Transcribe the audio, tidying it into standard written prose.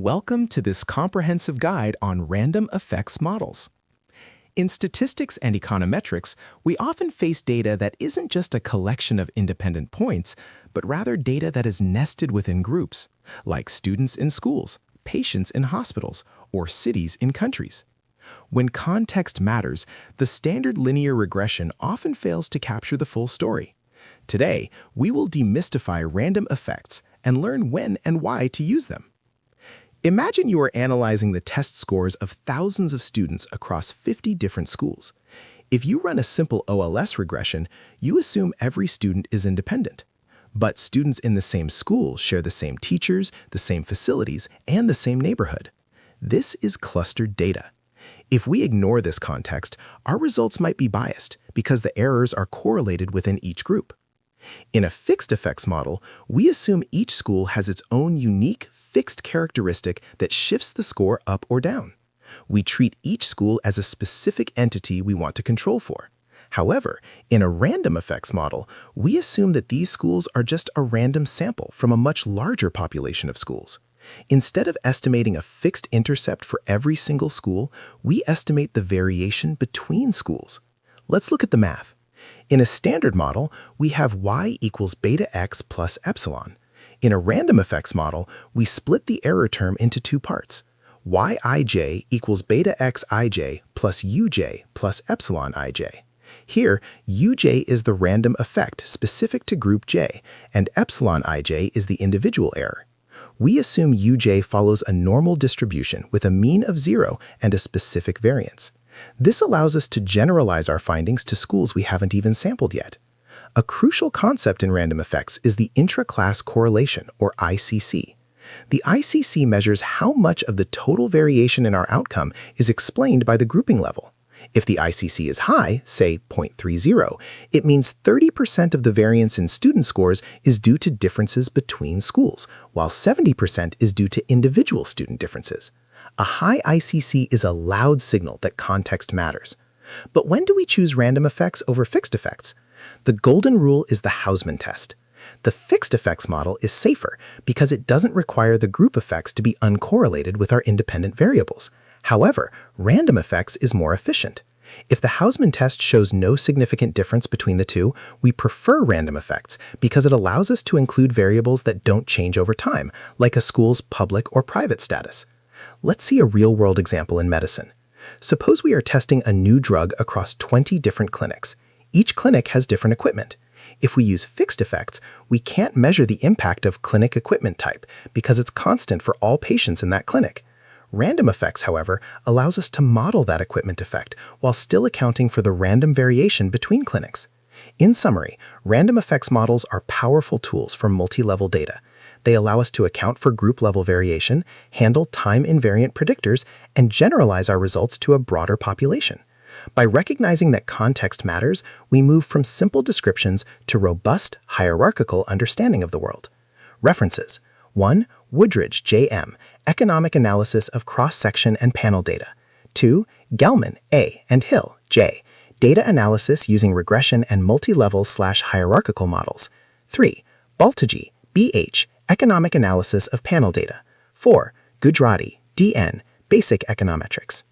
Welcome to this comprehensive guide on random effects models. In statistics and econometrics, we often face data that isn't just a collection of independent points, but rather data that is nested within groups, like students in schools, patients in hospitals, or cities in countries. When context matters, the standard linear regression often fails to capture the full story. Today, we will demystify random effects and learn when and why to use them. Imagine you are analyzing the test scores of thousands of students across 50 different schools. If you run a simple OLS regression, you assume every student is independent. But students in the same school share the same teachers, the same facilities, and the same neighborhood. This is clustered data. If we ignore this context, our results might be biased because the errors are correlated within each group. In a fixed effects model, we assume each school has its own unique fixed characteristic that shifts the score up or down. We treat each school as a specific entity we want to control for. However, in a random effects model, we assume that these schools are just a random sample from a much larger population of schools. Instead of estimating a fixed intercept for every single school, we estimate the variation between schools. Let's look at the math. In a standard model, we have y equals beta x plus epsilon. In a random effects model, we split the error term into two parts. Yij equals beta xij plus uj plus epsilon ij. Here, uj is the random effect specific to group j, and epsilon ij is the individual error. We assume uj follows a normal distribution with a mean of 0 and a specific variance. This allows us to generalize our findings to schools we haven't even sampled yet. A crucial concept in random effects is the intra-class correlation, or ICC. The ICC measures how much of the total variation in our outcome is explained by the grouping level. If the ICC is high, say 0.30, it means 30% of the variance in student scores is due to differences between schools, while 70% is due to individual student differences. A high ICC is a loud signal that context matters. But when do we choose random effects over fixed effects? The golden rule is the Hausman test. The fixed effects model is safer because it doesn't require the group effects to be uncorrelated with our independent variables. However, random effects is more efficient. If the Hausman test shows no significant difference between the two, we prefer random effects because it allows us to include variables that don't change over time, like a school's public or private status. Let's see a real-world example in medicine. Suppose we are testing a new drug across 20 different clinics. Each clinic has different equipment. If we use fixed effects, we can't measure the impact of clinic equipment type because it's constant for all patients in that clinic. Random effects, however, allows us to model that equipment effect while still accounting for the random variation between clinics. In summary, random effects models are powerful tools for multi-level data. They allow us to account for group-level variation, handle time-invariant predictors, and generalize our results to a broader population. By recognizing that context matters, we move from simple descriptions to robust, hierarchical understanding of the world. References: 1. Woodridge, J.M., Economic Analysis of Cross-Section and Panel Data. 2. Gelman, A., and Hill, J., Data Analysis Using Regression and Multi-Level/Hierarchical Models. 3. Baltaji, B.H., Economic Analysis of Panel Data. 4. Gujarati, D.N., Basic Econometrics.